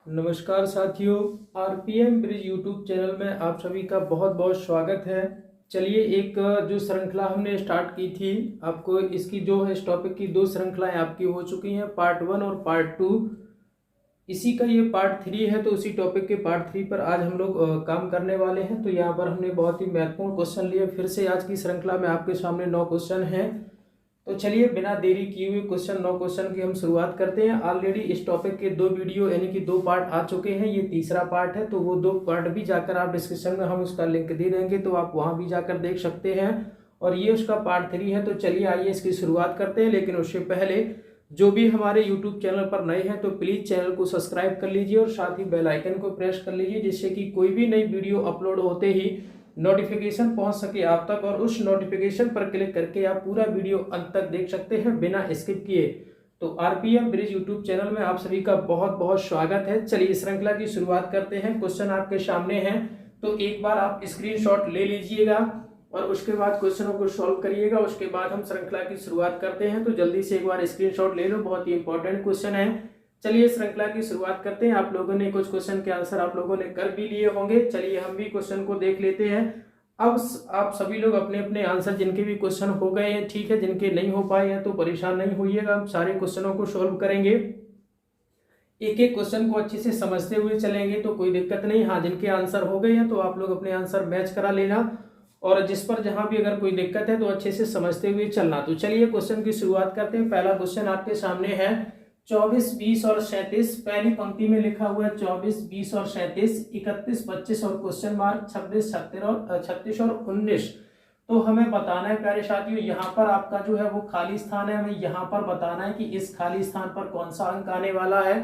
नमस्कार साथियों, RPM bridge YouTube channel में आप सभी का बहुत बहुत स्वागत है। चलिए, एक जो श्रृंखला हमने स्टार्ट की थी, आपको इसकी जो है इस टॉपिक की दो श्रृंखलाएं आपकी हो चुकी हैं, पार्ट 1 और पार्ट 2। इसी का ये पार्ट 3 है, तो उसी टॉपिक के पार्ट 3 पर आज हम लोग काम करने वाले हैं। तो यहाँ पर हमने बहुत ही महत्वपूर्ण क्वेश्चन लिए। फिर से आज की श्रृंखला में आपके सामने 9 क्वेश्चन हैं। तो चलिए, बिना देरी किए हुए 9 क्वेश्चन की हम शुरुआत करते हैं। ऑलरेडी इस टॉपिक के 2 वीडियो यानी कि 2 पार्ट आ चुके हैं। ये तीसरा पार्ट है, तो वो 2 पार्ट भी जाकर आप डिस्क्रिप्शन में हम उसका लिंक दे देंगे, तो आप वहां भी जाकर देख सकते हैं। और ये उसका पार्ट 3 है। तो चलिए आइए इसकी शुरुआत करते हैं। लेकिन उससे पहले जो भी हमारे यूट्यूब चैनल पर नए हैं तो प्लीज चैनल को सब्सक्राइब कर लीजिए और साथ ही बेल आइकन को प्रेस कर लीजिए, जिससे कि कोई भी नई वीडियो अपलोड होते ही नोटिफिकेशन पहुंच सके आप तक, और उस नोटिफिकेशन पर क्लिक करके आप पूरा वीडियो अंत तक देख सकते हैं बिना स्किप किए। तो आरपीएम ब्रिज यूट्यूब चैनल में आप सभी का बहुत बहुत स्वागत है। चलिए श्रृंखला की शुरुआत करते हैं। क्वेश्चन आपके सामने हैं, तो एक बार आप स्क्रीनशॉट ले लीजिएगा और उसके बाद क्वेश्चनों को सॉल्व करिएगा। उसके बाद हम श्रृंखला की शुरुआत करते हैं। तो जल्दी से एक बार स्क्रीनशॉट ले लो, बहुत ही इंपॉर्टेंट क्वेश्चन है। चलिए श्रृंखला की शुरुआत करते हैं। आप लोगों ने कुछ क्वेश्चन के आंसर आप लोगों ने कर भी लिए होंगे। चलिए हम भी क्वेश्चन को देख लेते हैं। अब आप सभी लोग अपने अपने आंसर, जिनके भी क्वेश्चन हो गए हैं ठीक है, जिनके नहीं हो पाए हैं तो परेशान नहीं होइएगा, हम सारे क्वेश्चनों को सॉल्व करेंगे। एक एक क्वेश्चन को अच्छे से समझते हुए चलेंगे तो कोई दिक्कत नहीं। हाँ, जिनके आंसर हो गए हैं तो आप लोग अपने आंसर मैच करा लेना, और जिस पर जहां भी अगर कोई दिक्कत है तो अच्छे से समझते हुए चलना। तो चलिए क्वेश्चन की शुरुआत करते हैं। पहला क्वेश्चन आपके सामने है 24, 20 और 37। पहली पंक्ति में लिखा हुआ है 24, 20 और 37, 31, 25 और क्वेश्चन मार्क, 26, 36 और 19। तो हमें बताना है प्यारे साथियों, यहाँ पर आपका जो है वो खाली स्थान है। हमें यहाँ पर बताना है कि इस खाली स्थान पर कौन सा अंक आने वाला है।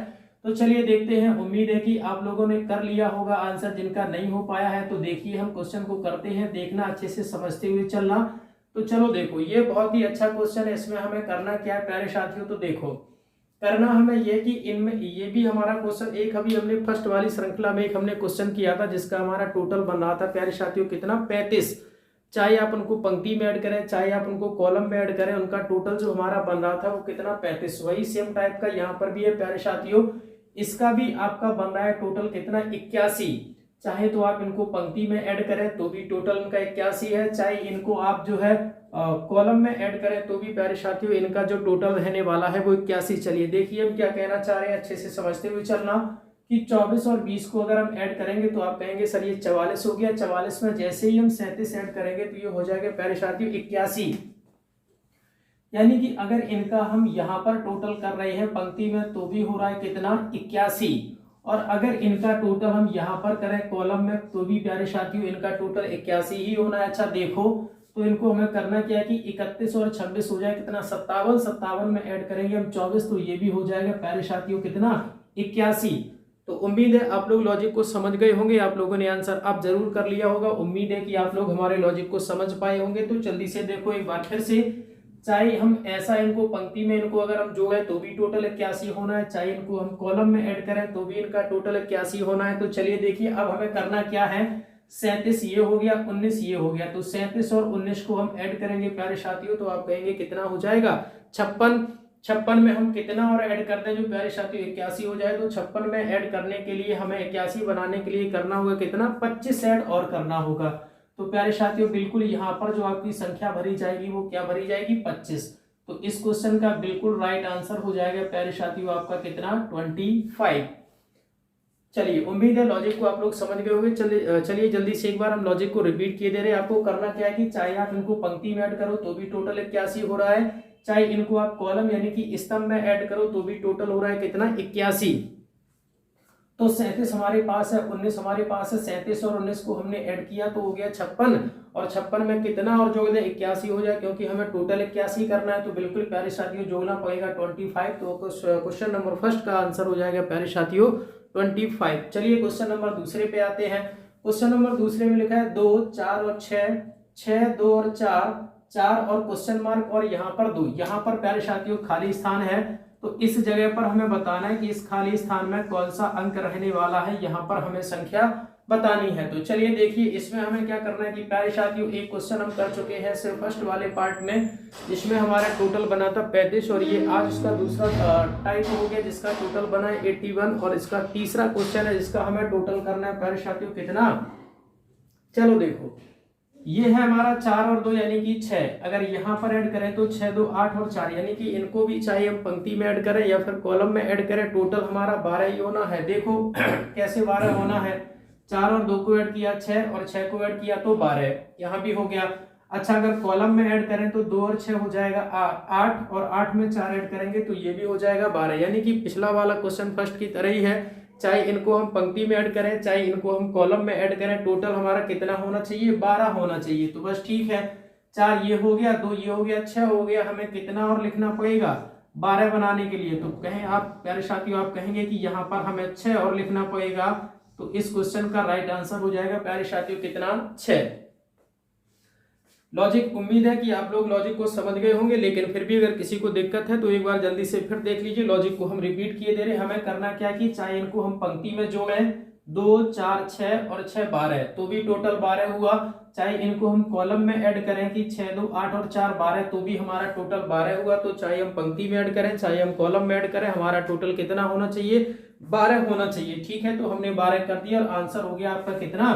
तो चलिए देखते हैं। उम्मीद है कि आप लोगों ने कर लिया होगा आंसर। जिनका नहीं हो पाया है तो देखिए, हम क्वेश्चन को करते हैं, देखना अच्छे से समझते हुए चलना। तो चलो देखो, ये बहुत ही अच्छा क्वेश्चन है। इसमें हमें करना क्या है प्यारे साथियों, तो देखो करना हमें ये कि इनमें ये भी हमारा क्वेश्चन एक अभी हमने फर्स्ट वाली श्रृंखला में एक हमने क्वेश्चन किया था, जिसका हमारा टोटल बन रहा था प्यारे साथियों कितना, 35। चाहे आप उनको पंक्ति में ऐड करें, चाहे आप उनको कॉलम में ऐड करें, उनका टोटल जो हमारा बन रहा था वो कितना, 35। वही सेम टाइप का यहाँ पर भी है प्यारे साथियों। इसका भी आपका बन रहा है टोटल कितना, 81। चाहे तो आप इनको पंक्ति में ऐड करें तो भी टोटल इनका 81 है, चाहे इनको आप जो है कॉलम में ऐड करें तो भी प्यारे साथियों इनका जो टोटल रहने वाला है वो 81। चलिए देखिए हम क्या कहना चाह रहे हैं, अच्छे से समझते हुए चलना कि 24 और 20 को अगर हम ऐड करेंगे तो आप कहेंगे सर ये 44 हो गया। 44 में जैसे ही हम 37 ऐड करेंगे तो ये हो जाएगा प्यारे साथियों 81। यानी कि अगर इनका हम यहाँ पर टोटल कर रहे हैं पंक्ति में तो भी हो रहा है कितना, 81। और अगर इनका टोटल हम यहाँ पर करें कॉलम में तो भी प्यारे साथियों इनका टोटल 81 ही होना है। अच्छा देखो, तो इनको हमें करना क्या है कि 31 और 26 हो जाए कितना, 57। 57 में ऐड करेंगे हम 24 तो ये भी हो जाएगा प्यारे साथियों कितना, 81। तो उम्मीद है आप लोग लॉजिक को समझ गए होंगे। आप लोगों ने आंसर आप जरूर कर लिया होगा। उम्मीद है कि आप लोग हमारे लॉजिक को समझ पाए होंगे। तो जल्दी से देखो एक बार फिर से, चाहे हम ऐसा इनको पंक्ति में इनको अगर हम जोड़े तो भी टोटल 81 होना है, चाहे इनको हम कॉलम में ऐड करें तो भी इनका टोटल 81 होना है। तो चलिए देखिए अब हमें करना क्या है, 37 ये हो गया, 19 ये हो गया। तो 37 और 19 को हम ऐड करेंगे प्यारे साथियों तो आप कहेंगे कितना हो जाएगा, 56। 56 में हम कितना और ऐड करते हैं जो प्यारे साथियों 81 हो जाए। तो 56 में ऐड करने के लिए हमें 81 बनाने के लिए करना होगा कितना, 25 ऐड और करना होगा। तो प्यारे साथियों बिल्कुल यहाँ पर जो आपकी संख्या भरी जाएगी वो क्या भरी जाएगी, 25। तो इस क्वेश्चन का बिल्कुल राइट आंसर हो जाएगा प्यारे साथियों आपका कितना, 25। चलिए उम्मीद है लॉजिक को आप लोग समझ गए होंगे। चलिए जल्दी से एक बार हम लॉजिक को रिपीट किए दे रहे हैं। आपको करना क्या है कि चाहे आप इनको पंक्ति में ऐड करो तो भी टोटल 81 हो रहा है, चाहे इनको आप कॉलम यानी कि स्तंभ में ऐड करो तो भी टोटल हो रहा है कितना, 81। तो 37 हमारे पास है, 19 हमारे पास है। 37 और 19 को हमने ऐड किया तो हो गया 56, और 56 में कितना और जोड़ दें, 81 हो जाए, क्योंकि हमें टोटल 81 करना है। तो बिल्कुल प्यारे साथियों जोड़ना पड़ेगा 25। तो क्वेश्चन नंबर फर्स्ट का आंसर हो जाएगा प्यारे साथियों 25। चलिए क्वेश्चन नंबर दूसरे पे आते हैं। क्वेश्चन नंबर दूसरे में लिखा है 2, 4 और 6, 6, 2 और 4, 4 और क्वेश्चन मार्क और यहाँ पर 2। यहाँ पर प्यारे साथियों खाली स्थान है। तो इस जगह पर हमें बताना है कि इस खाली स्थान में कौन सा अंक रहने वाला है, यहाँ पर हमें संख्या बतानी है। तो चलिए देखिए इसमें हमें क्या करना है कि प्यारे साथियों एक क्वेश्चन हम कर चुके हैं सिर्फ फर्स्ट वाले पार्ट में, जिसमें हमारा टोटल बना था 35 और ये आज इसका दूसरा टाइप हो गया जिसका टोटल बना है 81 और इसका तीसरा क्वेश्चन है जिसका हमें टोटल करना है प्यारे साथियों कितना। चलो देखो ये है हमारा 4 और 2 यानी कि 6। अगर यहाँ पर ऐड करें तो 6 2 8 और 4 यानी कि इनको भी चाहे हम पंक्ति में ऐड करें या फिर कॉलम में ऐड करें, टोटल हमारा 12 ही होना है। देखो कैसे 12 होना है, 4 और 2 को ऐड किया 6 और 6 को ऐड किया तो 12, यहाँ भी हो गया। अच्छा अगर कॉलम में ऐड करें तो 2 और 6 हो जाएगा 8 और 8 में 4 ऐड करेंगे तो ये भी हो जाएगा 12, यानी कि पिछला वाला क्वेश्चन फर्स्ट की तरह ही है। चाहे इनको हम पंक्ति में ऐड करें चाहे इनको हम कॉलम में ऐड करें, टोटल हमारा कितना होना चाहिए 12 होना चाहिए। तो बस ठीक है, 4 ये हो गया, 2 ये हो गया, 6 हो गया, hमें कितना और लिखना पड़ेगा 12 बनाने के लिए। तो कहें आप प्यारे साथियों आप कहेंगे कि यहाँ पर हमें 6 और लिखना पड़ेगा, तो इस क्वेश्चन का राइट आंसर हो जाएगा प्यारे साथियों कितना 6। लॉजिक उम्मीद है कि आप लोग लॉजिक को समझ गए होंगे, लेकिन फिर भी अगर किसी को दिक्कत है तो एक बार जल्दी से फिर देख लीजिए। लॉजिक को हम रिपीट किए दे रहे, हमें करना क्या कि चाहे इनको हम पंक्ति में जोड़ें 2 4 6 और 6 12 तो भी टोटल 12 हुआ, चाहे इनको हम कॉलम में ऐड करें कि 6 2 8 और 4 12 तो भी हमारा टोटल 12 हुआ। तो चाहे हम पंक्ति में ऐड करें चाहे हम कॉलम में ऐड करें हमारा टोटल कितना होना चाहिए 12 होना चाहिए। ठीक है, तो हमने 12 कर दिया और आंसर हो गया आपका कितना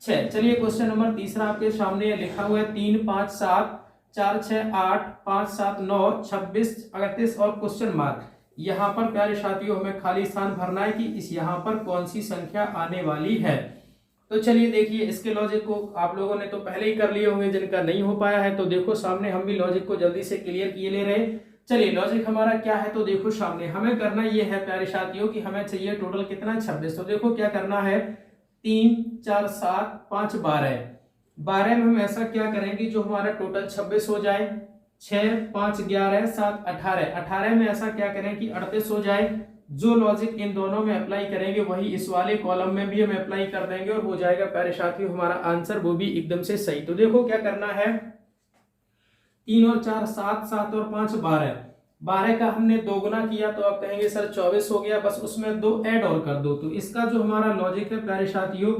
6। चलिए क्वेश्चन नंबर तीसरा आपके सामने लिखा हुआ है 3 5 7 4 6 8 5 7 9 26 38 और क्वेश्चन मार्क। यहाँ पर प्यारे साथियों हमें खाली स्थान भरना है कि इस यहाँ पर कौन सी संख्या आने वाली है। तो चलिए देखिए इसके लॉजिक को आप लोगों ने तो पहले ही कर लिए होंगे, जिनका नहीं हो पाया है तो देखो सामने हम भी लॉजिक को जल्दी से क्लियर किए ले रहे। चलिए लॉजिक हमारा क्या है, तो देखो सामने हमें करना ये है प्यारे साथियों कि हमें चाहिए टोटल कितना 26। तो देखो क्या करना है 3 4 7 5 12 में हम ऐसा क्या करेंगे जो हमारा टोटल 26 हो जाए, 6 5 11 7 18 में ऐसा क्या करें कि 38 हो जाए। जो लॉजिक इन दोनों में अप्लाई करेंगे वही इस वाले कॉलम में भी हम अप्लाई कर देंगे और हो जाएगा प्यारे साथियों हमारा आंसर वो भी एकदम से सही। तो देखो क्या करना है 3 और 4 7 7 और 5 12 का हमने 2 गुना किया तो आप कहेंगे सर 24 हो गया, बस उसमें 2 ऐड और कर दो। तो इसका जो हमारा लॉजिक है प्यारे साथियों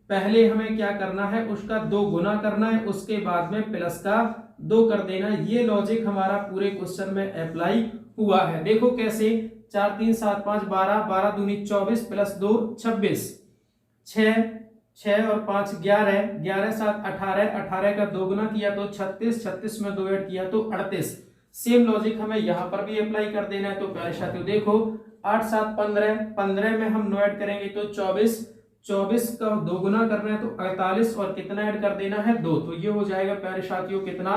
पहले हमें क्या करना है उसका 2 गुना करना है, उसके बाद में प्लस का 2 कर देना। ये लॉजिक हमारा पूरे क्वेश्चन में अप्लाई हुआ है। देखो कैसे 4 3 7 5 12 12 दूनी 24 प्लस 2 26 6 6 और 5 11 11 7 18 का 2 गुना किया तो 36 36 में 2 ऐड किया तो 38। सेम लॉजिक हमें यहाँ पर भी अप्लाई कर देना है। तो प्यारे साथियों देखो 8 7 15 15 में हम 9 ऐड करेंगे तो 24 24 का 2 गुना करना है तो 48 और कितना ऐड कर देना है 2। तो ये हो जाएगा प्यारे साथियों कितना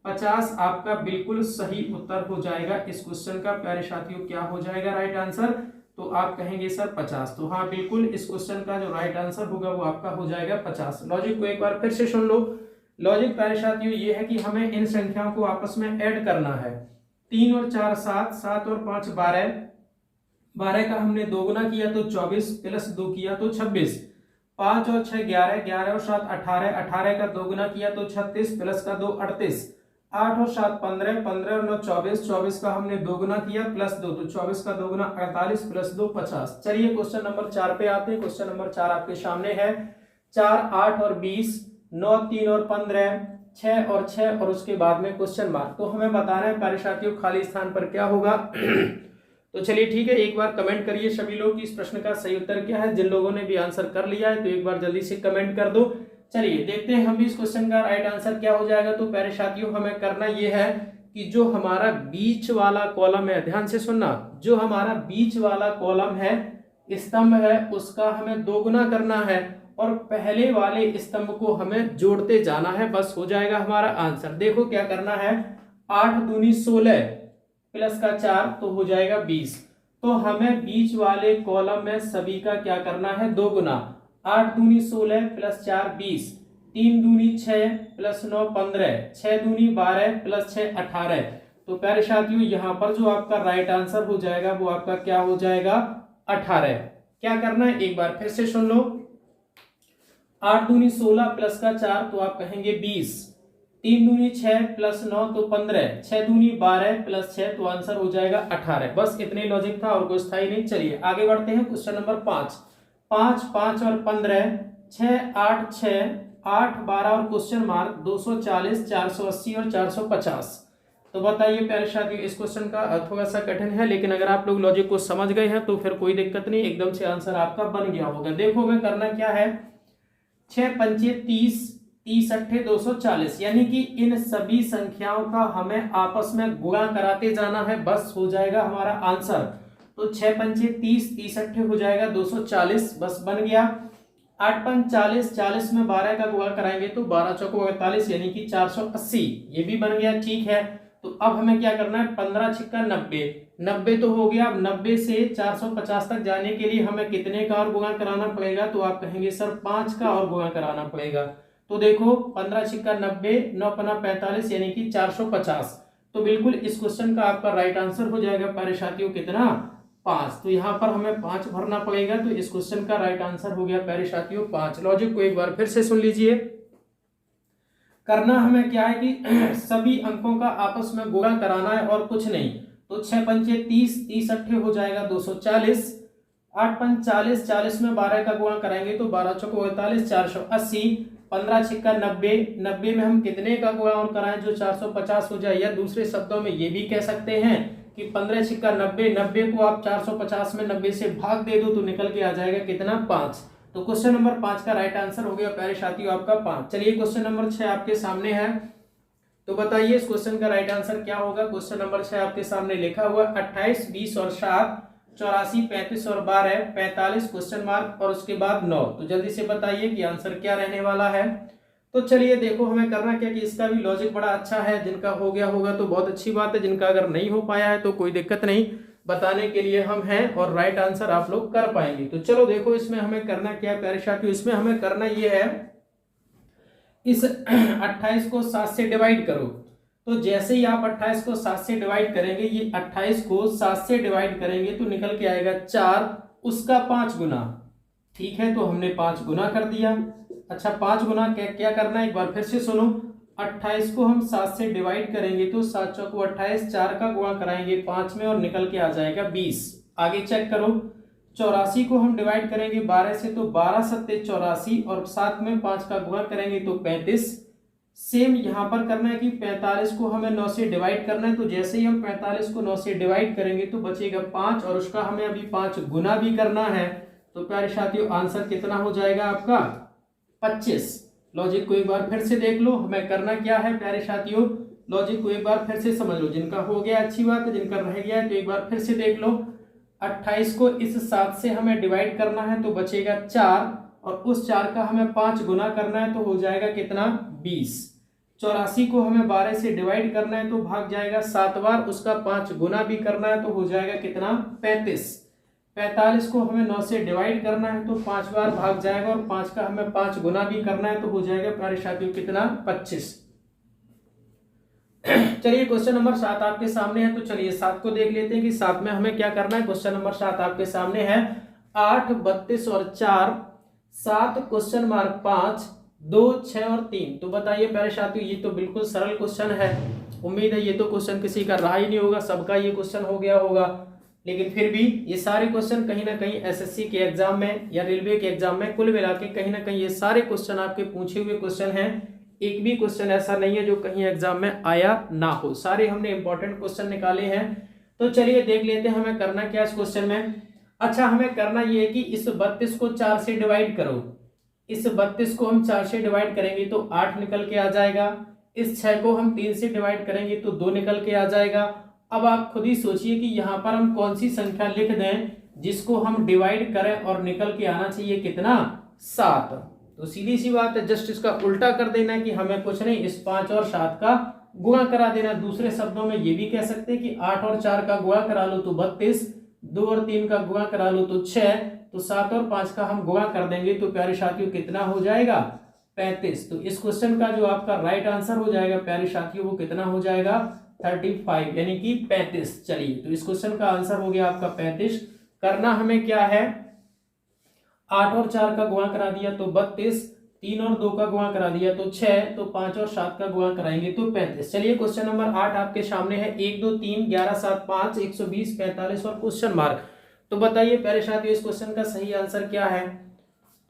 50। आपका बिल्कुल सही उत्तर हो जाएगा इस क्वेश्चन का प्यारे साथियों क्या हो जाएगा राइट आंसर, तो आप कहेंगे सर 50। तो हाँ बिल्कुल इस क्वेश्चन का जो राइट आंसर होगा वो आपका हो जाएगा 50। लॉजिक को एक बार फिर से सुन लो। लॉजिक प्यारे साथियों ये है कि हमें इन संख्याओं को आपस में ऐड करना है। 3 और 4 7 7 और 5 12 का हमने 2 गुना किया तो 24 प्लस 2 किया तो 26। 5 और 6 11 11 और 7 18 का 2 गुना किया तो 36 प्लस का 2 38। 8 और 7 15 15 और 9 24 24 का हमने 2 गुना किया प्लस 2 तो 24 का 2 गुना 48 प्लस 2 50। चलिए क्वेश्चन नंबर 4 पे आते हैं। क्वेश्चन नंबर 4 आपके सामने है 4 8 और 20 9 3 और 15 6 और 6 और उसके बाद में क्वेश्चन मार्क। तो हमें बताना है प्यारे साथियों खाली स्थान पर क्या होगा। तो चलिए ठीक है, एक बार कमेंट करिए सभी लोग कि इस प्रश्न का सही उत्तर क्या है। जिन लोगों ने भी आंसर कर लिया है तो एक बार जल्दी से कमेंट कर दो। चलिए देखते हैं हम भी इस क्वेश्चन का राइट आंसर क्या हो जाएगा। तो प्यारे साथियों हमें करना यह है कि जो हमारा बीच वाला कॉलम है, ध्यान से सुनना, जो हमारा बीच वाला कॉलम है स्तंभ है उसका हमें 2 गुना करना है और पहले वाले स्तंभ को हमें जोड़ते जाना है, बस हो जाएगा हमारा आंसर। देखो क्या करना है 8 दूनी 16 प्लस का 4 तो हो जाएगा 20। तो हमें बीच वाले कॉलम में सभी का क्या करना है 2 गुना। 8 दूनी 16 प्लस 4 20, 3 दूनी 6 प्लस 9 15, 6 दूनी 12 प्लस 6 18। तो प्यारे साथियों यहाँ पर जो आपका राइट आंसर हो जाएगा वो आपका क्या हो जाएगा 18। क्या करना है एक बार फिर से सुन लो। 8 दूनी 16 प्लस का 4 तो आप कहेंगे 20, 3 दूनी 6 प्लस 9 तो 15, 6 दूनी 12 प्लस 6 तो आंसर हो जाएगा 18। बस इतने लॉजिक था और कुछ था ही नहीं। चलिए आगे बढ़ते हैं। क्वेश्चन नंबर 5, 5 5 और 15, 6 8 6 8 12 और क्वेश्चन मार्क 240 480 और 450। तो बताइए प्यारे साथियों, इस क्वेश्चन का थोड़ा सा कठिन है, लेकिन अगर आप लोग लॉजिक को समझ गए हैं तो फिर कोई दिक्कत नहीं, एकदम से आंसर आपका बन गया होगा। देखो हमें करना क्या है, 6 पंचे 30, 30 अट्ठे 240, यानी कि इन सभी संख्याओं का हमें आपस में गुणा कराते जाना है, बस हो जाएगा हमारा आंसर। तो 6 पंचे 30, 30 अट्ठे हो जाएगा 240, बस बन गया। 8 पंच 40, 40 में 12 का गुणा कराएंगे तो 12 चौको 48, यानी कि 480, ये भी बन गया। ठीक है, तो अब हमें क्या करना है, 15 छिक्का 90, 90 तो हो गया। अब 90 से 450 तक जाने के लिए हमें कितने का और गुणा कराना पड़ेगा, तो आप कहेंगे सर 5 का और गुणा कराना पड़ेगा। तो देखो 15 छिक्का 90, 9 पना 45, यानी कि 450। तो बिल्कुल इस क्वेश्चन का आपका राइट आंसर हो जाएगा प्यारे साथियों कितना, 5। तो यहाँ पर हमें 5 भरना पड़ेगा, तो इस क्वेश्चन का राइट आंसर हो गया प्यारे साथियों 5। लॉजिक को एक बार फिर से सुन लीजिए। करना हमें क्या है कि सभी अंकों का आपस में गुणा कराना है और कुछ नहीं। तो 6 पंचे 30, 30 अट्ठे हो जाएगा 240, 8 पंच 40, 40 में 12 का गुणा कराएंगे तो 12 चौको 48, 480, 15 छिक्का 90, 90 में हम कितने का गुणा और कराएं जो 450 हो जाए, या दूसरे शब्दों में ये भी कह सकते हैं कि 15 छिक्का 90, 90 को आप 450 में 90 से भाग दे दो तो निकल के आ जाएगा कितना, 5। तो क्वेश्चन नंबर 5 का राइट आंसर हो गया प्यारे साथियों आपका 5। चलिए क्वेश्चन नंबर 6 आपके सामने है, तो बताइए इस क्वेश्चन का राइट आंसर क्या होगा। क्वेश्चन नंबर 6 आपके सामने लिखा हुआ 28 20 और 7, 84 35 और 12, 45 क्वेश्चन मार्क और उसके बाद 9। तो जल्दी से बताइए कि आंसर क्या रहने वाला है। तो चलिए देखो हमें करना क्या कि इसका भी लॉजिक बड़ा अच्छा है, जिनका हो गया होगा तो बहुत अच्छी बात है, जिनका अगर नहीं हो पाया है तो कोई दिक्कत नहीं, बताने के लिए हम हैं और राइट आंसर आप लोग कर पाएंगे। तो चलो देखो इसमें हमें करना क्या है प्यारे साथियों, इसमें हमें करना ये है, इस 28 को 7 से डिवाइड करो। तो जैसे ही आप 28 को 7 से डिवाइड करेंगे, ये 28 को 7 से डिवाइड करेंगे तो निकल के आएगा 4, उसका 5 गुना। ठीक है, तो हमने 5 गुना कर दिया। अच्छा 5 गुना क्या क्या करना है, एक बार फिर से सुनो। 28 को हम 7 से डिवाइड करेंगे तो 7 चौको 28, 4 का गुणा कराएंगे 5 में और निकल के आ जाएगा 20। आगे चेक करो, 84 को हम डिवाइड करेंगे 12 से तो 12 सत्ते 84 और 7 में 5 का गुणा करेंगे तो 35। सेम यहाँ पर करना है कि 45 को हमें 9 से डिवाइड करना है, तो जैसे ही हम 45 को 9 से डिवाइड करेंगे तो बचेगा 5 और उसका हमें अभी 5 गुना भी करना है। तो प्यारे साथियों आंसर कितना हो जाएगा आपका 25। लॉजिक को एक बार फिर से देख लो, हमें करना क्या है प्यारे साथियों, लॉजिक को एक बार फिर से समझ लो। जिनका हो गया अच्छी बात है, जिनका रह गया है तो एक बार फिर से देख लो। 28 को इस 7 से हमें डिवाइड करना है तो बचेगा 4 और उस 4 का हमें 5 गुना करना है तो हो जाएगा कितना 20। 84 को हमें 12 से डिवाइड करना है तो भाग जाएगा 7 बार, उसका 5 गुना भी करना है तो हो जाएगा कितना 35। 45 को हमें 9 से डिवाइड करना है तो 5 बार भाग जाएगा और 5 का हमें 5 गुना भी करना है तो हो जाएगा प्यारे साथियों कितना 25। चलिए क्वेश्चन नंबर 7 आपके सामने है, तो चलिए 7 को देख लेते हैं कि 7 में हमें क्या करना है। क्वेश्चन नंबर 7 आपके सामने है, 8 32 और 4, 7 क्वेश्चन मार्क 5, 2 6 और 3। तो बताइए प्यारे साथियों, ये तो बिल्कुल सरल क्वेश्चन है, उम्मीद है ये तो क्वेश्चन किसी का रहा ही नहीं होगा, सबका ये क्वेश्चन हो गया होगा। लेकिन फिर भी ये सारे क्वेश्चन कहीं ना कहीं एसएससी के एग्जाम में या रेलवे के एग्जाम में कुल मिला के कहीं ना कहीं ये सारे क्वेश्चन आपके पूछे हुए क्वेश्चन हैं। एक भी क्वेश्चन ऐसा नहीं है जो कहीं एग्जाम में आया ना हो, सारे हमने इंपॉर्टेंट क्वेश्चन निकाले हैं। तो चलिए देख लेते हैं हमें करना क्या इस क्वेश्चन में। अच्छा हमें करना ये है कि इस 32 को 4 से डिवाइड करो। इस 32 को हम 4 से डिवाइड करेंगे तो 8 निकल के आ जाएगा। इस 6 को हम 3 से डिवाइड करेंगे तो 2 निकल के आ जाएगा। अब आप खुद ही सोचिए कि यहाँ पर हम कौन सी संख्या लिख दें जिसको हम डिवाइड करें और निकल के आना चाहिए कितना 7। तो सीधी सी बात है, जस्ट इसका उल्टा कर देना है कि हमें कुछ नहीं, इस 5 और 7 का गुणा करा देना। दूसरे शब्दों में ये भी कह सकते हैं कि 8 और 4 का गुणा करा लो तो 32, 2 और 3 का गुणा करा लो तो 6, तो 7 और 5 का हम गुणा कर देंगे तो प्यारे साथियों कितना हो जाएगा 35। तो इस क्वेश्चन का जो आपका राइट आंसर हो जाएगा प्यारे साथियों वो कितना हो जाएगा 35 यानी कि 35। चलिए तो इस क्वेश्चन का आंसर हो गया आपका 35। करना हमें क्या है, 8 और 4 का गुणा करा दिया तो 32, 3 और 2 का गुणा करा दिया तो 6, तो 5 और 7 का गुणा कराएंगे तो 35। चलिए क्वेश्चन नंबर 8 आपके सामने है। 1 2 3 11 7 5 120 45 और क्वेश्चन मार्क। तो बताइए प्यारे साथियों इस क्वेश्चन का सही आंसर क्या है।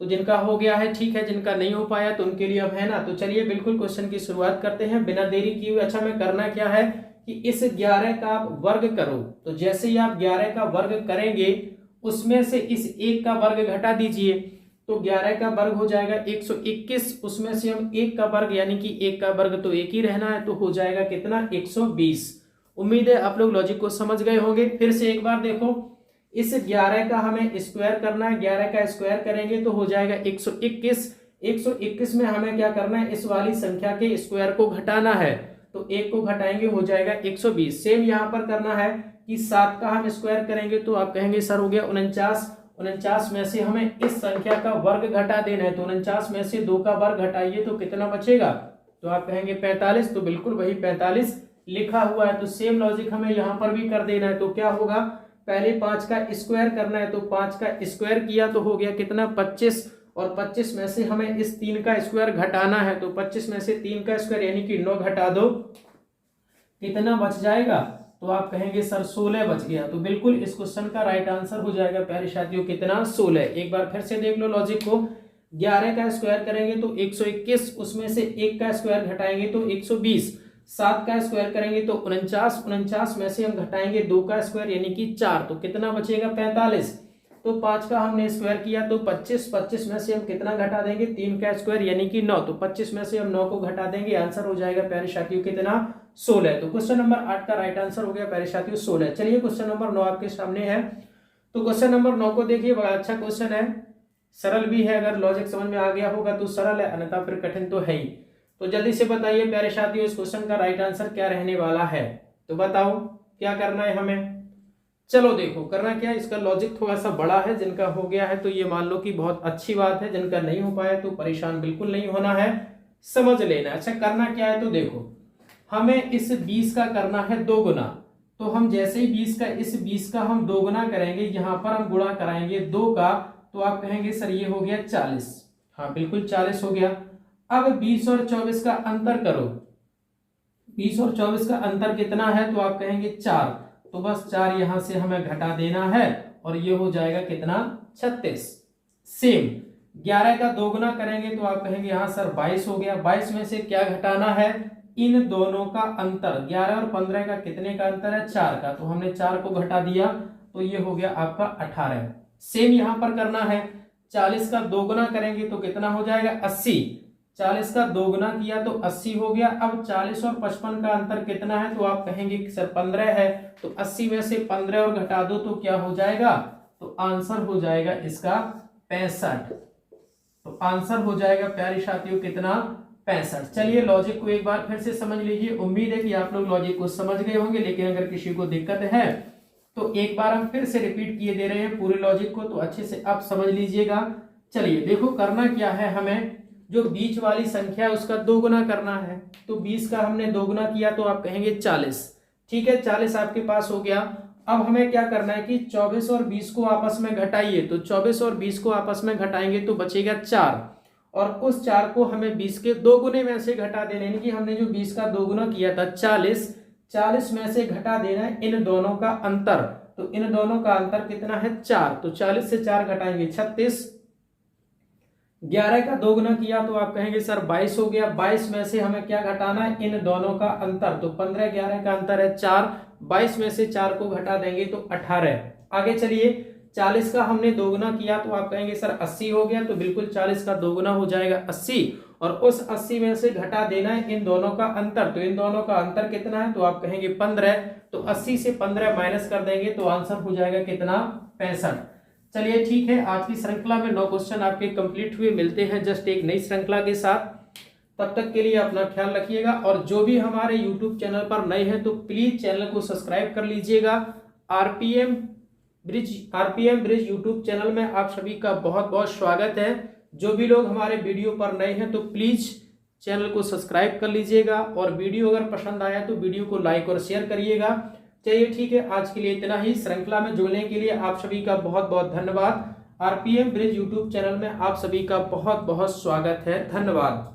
तो जिनका हो गया है ठीक है, जिनका नहीं हो पाया तो उनके लिए अब है ना। तो चलिए बिल्कुल क्वेश्चन की शुरुआत करते हैं बिना देरी किए हुए। अच्छा मैं करना क्या है कि इस 11 का आप वर्ग करो। तो जैसे ही आप 11 का वर्ग करेंगे उसमें से इस 1 का वर्ग घटा दीजिए, तो 11 का वर्ग हो जाएगा 121। उसमें से हम 1 का वर्ग यानी कि 1 का वर्ग तो 1 ही रहना है, तो हो जाएगा कितना 120। उम्मीद है आप लोग लॉजिक को समझ गए होंगे। फिर से एक बार देखो, इस 11 का हमें स्क्वायर करना है। 11 का स्क्वायर करेंगे तो हो जाएगा 121। 121 में हमें क्या करना है, इस वाली संख्या के स्क्वायर को घटाना है, तो 1 को घटाएंगे हो जाएगा 120। सेम यहाँ पर करना है कि 7 का हम स्क्वायर करेंगे तो आप कहेंगे सर हो गया 49। 49 में से हमें इस संख्या का वर्ग घटा देना है, तो 49 में से 2 का वर्ग घटाइए तो कितना बचेगा, तो आप कहेंगे 45। तो बिल्कुल वही 45 लिखा हुआ है। तो सेम लॉजिक हमें यहाँ पर भी कर देना है। तो क्या होगा, पहले 5 का स्क्वायर करना है, तो 5 का स्क्वायर किया तो हो गया कितना 25, और 25 में से हमें इस 3 का स्क्वायर घटाना है, तो 25 में से 3 का स्क्वायर यानी कि 9 घटा दो, कितना बच जाएगा, तो आप कहेंगे सर 16 बच गया। तो बिल्कुल इस क्वेश्चन का राइट आंसर हो जाएगा प्यारे साथियों कितना 16। एक बार फिर से देख लो लॉजिक को। 11 का स्क्वायर करेंगे तो 121, उसमें से 1 का स्क्वायर घटाएंगे तो 120। 7 का स्क्वायर करेंगे तो 49, 49 में से हम घटाएंगे 2 का स्क्वायर यानी कि 4, तो कितना बचेगा 45। तो 5 का हमने स्क्वायर किया तो 25, 25 में से हम कितना घटा देंगे 3 का स्क्वायर यानी कि 9, तो 25 में से हम 9 को घटा देंगे, आंसर हो जाएगा प्यारे साथियों कितना 16। तो क्वेश्चन नंबर 8 का राइट आंसर हो गया प्यारे साथियों 16। चलिए क्वेश्चन नंबर 9 आपके सामने है। तो क्वेश्चन नंबर 9 को देखिए, बड़ा अच्छा क्वेश्चन है, सरल भी है। अगर लॉजिक समझ में आ गया होगा तो सरल है, अन्यथा फिर कठिन तो है ही। तो जल्दी से बताइए प्यारे साथियों इस क्वेश्चन का राइट आंसर क्या रहने वाला है। तो बताओ क्या करना है हमें। चलो देखो करना क्या है, इसका लॉजिक थोड़ा सा बड़ा है। जिनका हो गया है तो ये मान लो कि बहुत अच्छी बात है, जिनका नहीं हो पाया तो परेशान बिल्कुल नहीं होना है, समझ लेना। अच्छा करना क्या है, तो देखो हमें इस 20 का करना है 2 गुना। तो हम जैसे ही 20 का हम 2 गुना करेंगे, यहां पर हम गुणा कराएंगे 2 का, तो आप कहेंगे सर ये हो गया 40। हाँ बिल्कुल 40 हो गया। अब 20 और 24 का अंतर करो। 20 और 24 का अंतर कितना है, तो आप कहेंगे 4, तो बस 4 यहां से हमें घटा देना है और ये हो जाएगा कितना 36। सेम 11 का 2 गुना करेंगे तो आप कहेंगे यहां सर 22 हो गया। 22 में से क्या घटाना है, इन दोनों का अंतर। 11 और 15 का कितने का अंतर है, 4 का, तो हमने 4 को घटा दिया तो ये हो गया आपका 18। सेम यहां पर करना है, 40 का 2 गुना करेंगे तो कितना हो जाएगा 80। 40 का 2 गुना किया तो 80 हो गया। अब 40 और 55 का अंतर कितना है, तो आप कहेंगे कि सर 15 है, तो 80 में से 15 और घटा दो तो क्या हो जाएगा, तो आंसर हो जाएगा इसका 65। तो आंसर हो जाएगा प्यारे साथियों कितना 65। चलिए लॉजिक को एक बार फिर से समझ लीजिए। उम्मीद है कि आप लोग लॉजिक को समझ गए होंगे, लेकिन अगर किसी को दिक्कत है तो एक बार हम फिर से रिपीट किए दे रहे हैं पूरे लॉजिक को, तो अच्छे से आप समझ लीजिएगा। चलिए देखो करना क्या है, हमें जो बीच वाली संख्या है उसका 2 गुना करना है। तो 20 का हमने 2 गुना किया तो आप कहेंगे 40। ठीक है 40 आपके पास हो गया। अब हमें क्या करना है कि 24 और 20 को आपस में घटाइए। तो 24 और 20 को आपस में घटाएंगे तो बचेगा 4, और उस 4 को हमें 20 के 2 गुने में से घटा देना, यानी कि हमने जो 20 का 2 गुना किया था 40 में से घटा देना है इन दोनों का अंतर। तो इन दोनों का अंतर कितना है 4, तो 40 से 4 घटाएंगे 36। 11 का 2 गुना किया तो आप कहेंगे सर 22 हो गया। 22 में से हमें क्या घटाना है, इन दोनों का अंतर। तो 15 11 का अंतर है 4, 22 में से 4 को घटा देंगे तो 18। आगे चलिए 40 का हमने 2 गुना किया तो आप कहेंगे सर 80 हो गया। तो बिल्कुल 40 का 2 गुना हो जाएगा 80, और उस 80 में से घटा देना है इन दोनों का अंतर। तो इन दोनों का अंतर कितना है, तो आप कहेंगे 15। तो 80 से 15 माइनस कर देंगे तो आंसर हो जाएगा कितना 65। चलिए ठीक है, आज की श्रृंखला में 9 क्वेश्चन आपके कंप्लीट हुए। मिलते हैं जस्ट एक नई श्रृंखला के साथ, तब तक के लिए अपना ख्याल रखिएगा। और जो भी हमारे YouTube चैनल पर नए हैं तो प्लीज चैनल को सब्सक्राइब कर लीजिएगा। आरपीएम ब्रिज यूट्यूब चैनल में आप सभी का बहुत बहुत स्वागत है। जो भी लोग हमारे वीडियो पर नए हैं तो प्लीज चैनल को सब्सक्राइब कर लीजिएगा, और वीडियो अगर पसंद आया तो वीडियो को लाइक और शेयर करिएगा। चलिए ठीक है, आज के लिए इतना ही। श्रृंखला में जुड़ने के लिए आप सभी का बहुत बहुत धन्यवाद। आरपीएम ब्रिज यूट्यूब चैनल में आप सभी का बहुत बहुत स्वागत है। धन्यवाद।